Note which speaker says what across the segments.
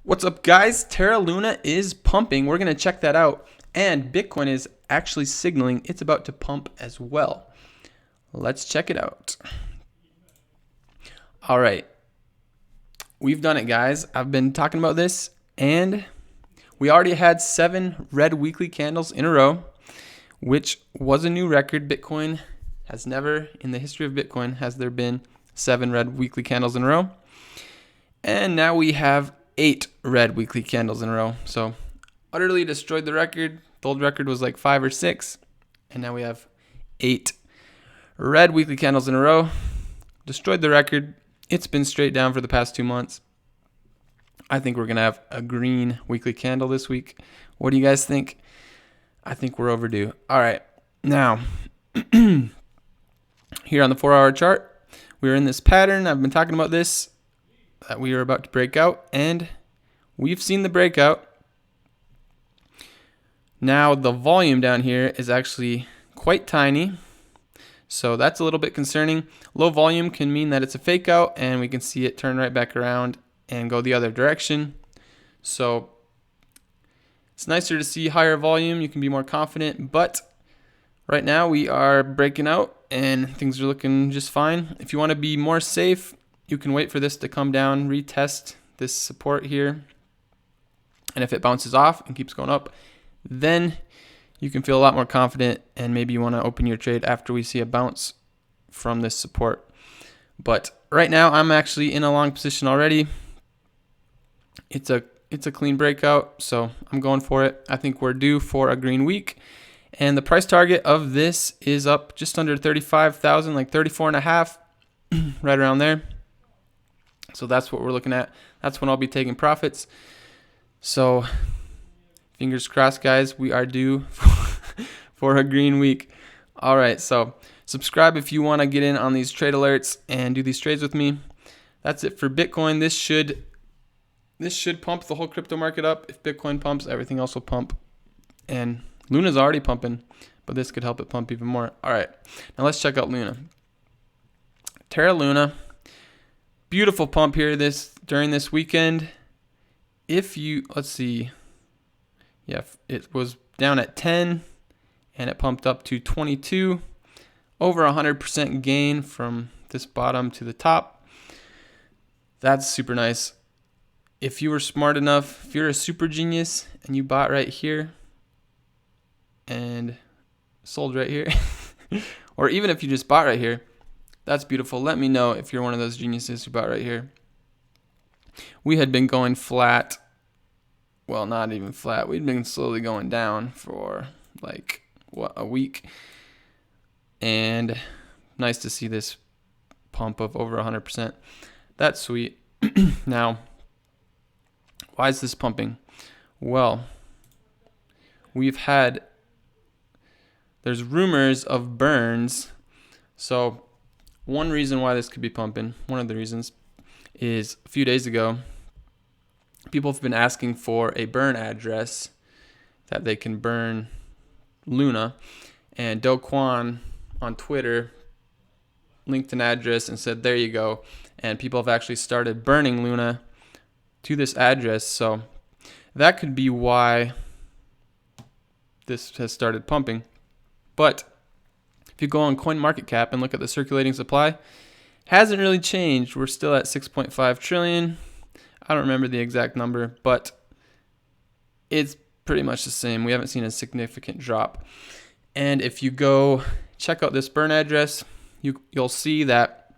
Speaker 1: What's up, guys? Terra Luna is pumping. We're going to check that out. And Bitcoin is actually signaling it's about to pump as well. Let's check it out. All right. We've done it, guys. I've been talking about this, and we already had 7 red weekly candles in a row, which was a new record. Bitcoin has never, in the history of Bitcoin, has there been 7 red weekly candles in a row. And now we have 8 red weekly candles in a row. So utterly destroyed the record. The old record was like 5 or 6. And now we have 8 red weekly candles in a row. Destroyed the record. It's been straight down for the past 2 months. I think we're going to have a green weekly candle this week. What do you guys think? I think we're overdue. All right. Now, here on the 4-hour chart, we're in this pattern. I've been talking about this, that we are about to break out, and we've seen the breakout. Now the volume down here is actually quite tiny, so that's a little bit concerning. Low volume can mean that it's a fake out, and we can see it turn right back around and go the other direction. So it's nicer to see higher volume. You can be more confident, but right now we are breaking out and things are looking just fine. If you want to be more safe, you can wait for this to come down, retest this support here. And if it bounces off and keeps going up, then you can feel a lot more confident, and maybe you want to open your trade after we see a bounce from this support. But right now I'm actually in a long position already. It's a clean breakout, so I'm going for it. I think we're due for a green week. And the price target of this is up just under 35,000, like 34.5, right around there. So that's what we're looking at. That's when I'll be taking profits. So fingers crossed, guys, we are due for a green week. All right, so subscribe if you want to get in on these trade alerts and do these trades with me. That's it for Bitcoin. This should pump the whole crypto market up. If Bitcoin pumps, everything else will pump. And Luna's already pumping, but this could help it pump even more. All right, now let's check out Luna. Terra Luna. Beautiful pump here during this weekend. Let's see. Yeah, it was down at 10 and it pumped up to 22. Over 100% gain from this bottom to the top. That's super nice. If you were smart enough, if you're a super genius and you bought right here and sold right here, or even if you just bought right here, that's beautiful. Let me know if you're one of those geniuses who bought right here. We had been going flat. Well, not even flat. We'd been slowly going down for like, a week. And nice to see this pump of over 100%. That's sweet. Now, why is this pumping? Well, there's rumors of burns. So one reason why this could be pumping, one of the reasons, is a few days ago, people have been asking for a burn address that they can burn Luna. And Do Kwon on Twitter linked an address and said, there you go. And people have actually started burning Luna to this address. So that could be why this has started pumping. But if you go on CoinMarketCap and look at the circulating supply, hasn't really changed. We're still at 6.5 trillion. I don't remember the exact number, but it's pretty much the same. We haven't seen a significant drop. And if you go check out this burn address, you'll see that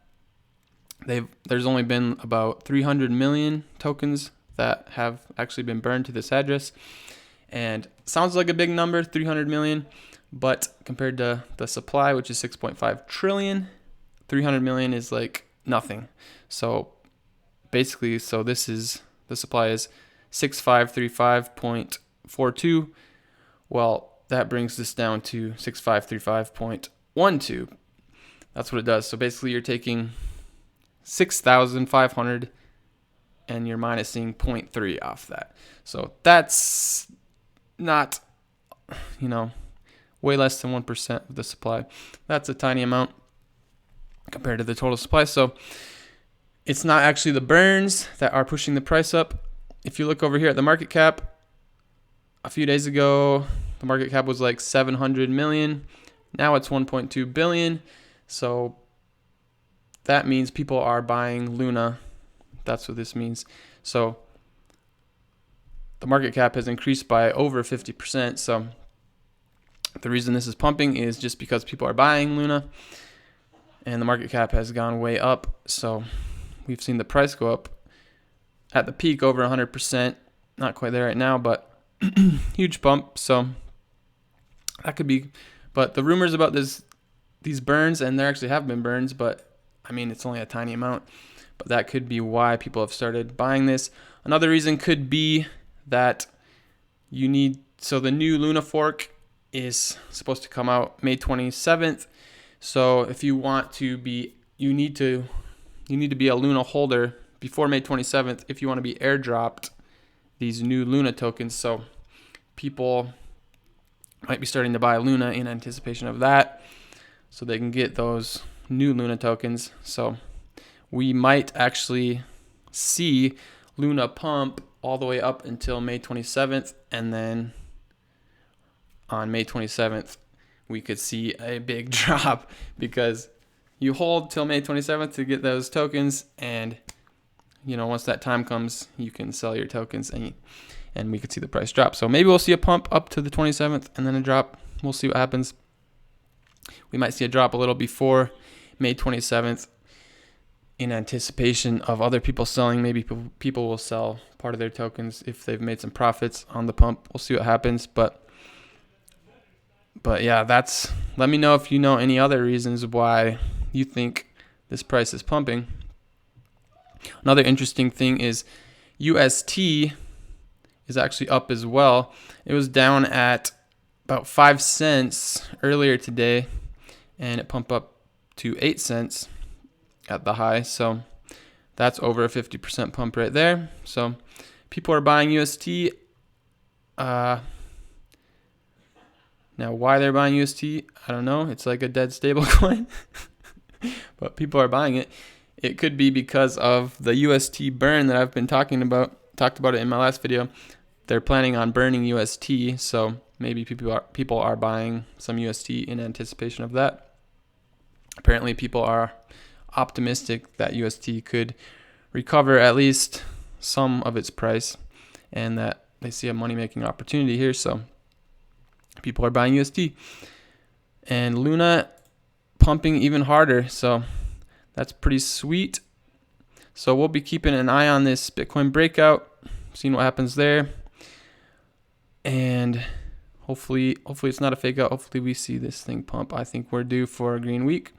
Speaker 1: there's only been about 300 million tokens that have actually been burned to this address. And sounds like a big number, 300 million. But compared to the supply, which is 6.5 trillion, 300 million is like nothing. So basically, the supply is 6535.42. Well, that brings this down to 6535.12. That's what it does. So basically, you're taking 6,500 and you're minusing 0.3 off that. So that's not, way less than 1% of the supply. That's a tiny amount compared to the total supply. So it's not actually the burns that are pushing the price up. if you look over here at the market cap, a few days ago, the market cap was like 700 million. Now it's 1.2 billion. So that means people are buying Luna. That's what this means. So the market cap has increased by over 50%. So the reason this is pumping is just because people are buying Luna and the market cap has gone way up. So we've seen the price go up at the peak over 100%. Not quite there right now, but huge bump. So that could be, but the rumors about these burns, and there actually have been burns, but I mean, it's only a tiny amount, but that could be why people have started buying this. Another reason could be that so the new Luna fork is supposed to come out May 27th. So if you want to be, you need to be a Luna holder before May 27th if you want to be airdropped these new Luna tokens. So people might be starting to buy Luna in anticipation of that, so they can get those new Luna tokens. So we might actually see Luna pump all the way up until May 27th, and then on May 27th we could see a big drop, because you hold till May 27th to get those tokens, and once that time comes, you can sell your tokens, and we could see the price drop. So maybe we'll see a pump up to the 27th and then a drop. We'll see what happens. We might see a drop a little before May 27th in anticipation of other people selling. Maybe people will sell part of their tokens if they've made some profits on the pump. We'll see what happens. But yeah, let me know if you know any other reasons why you think this price is pumping. Another interesting thing is UST is actually up as well. It was down at about 5 cents earlier today, and it pumped up to 8 cents at the high. So that's over a 50% pump right there. So people are buying UST. Now why they're buying UST, I don't know. It's like a dead stable coin, but people are buying it. It could be because of the UST burn that I've been talked about it in my last video. They're planning on burning UST, so maybe people are buying some UST in anticipation of that. Apparently people are optimistic that UST could recover at least some of its price, and that they see a money-making opportunity here, so people are buying UST. And Luna pumping even harder, so that's pretty sweet. So we'll be keeping an eye on this Bitcoin breakout, seeing what happens there. And hopefully it's not a fake out. Hopefully we see this thing pump. I think we're due for a green week.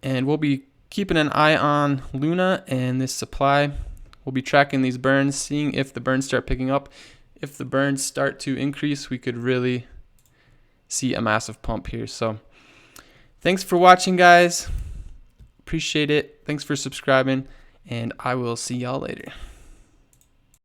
Speaker 1: And we'll be keeping an eye on Luna and this supply. We'll be tracking these burns, seeing if the burns start picking up. If the burns start to increase, we could really see a massive pump here. So thanks for watching, guys. Appreciate it. Thanks for subscribing, and I will see y'all later.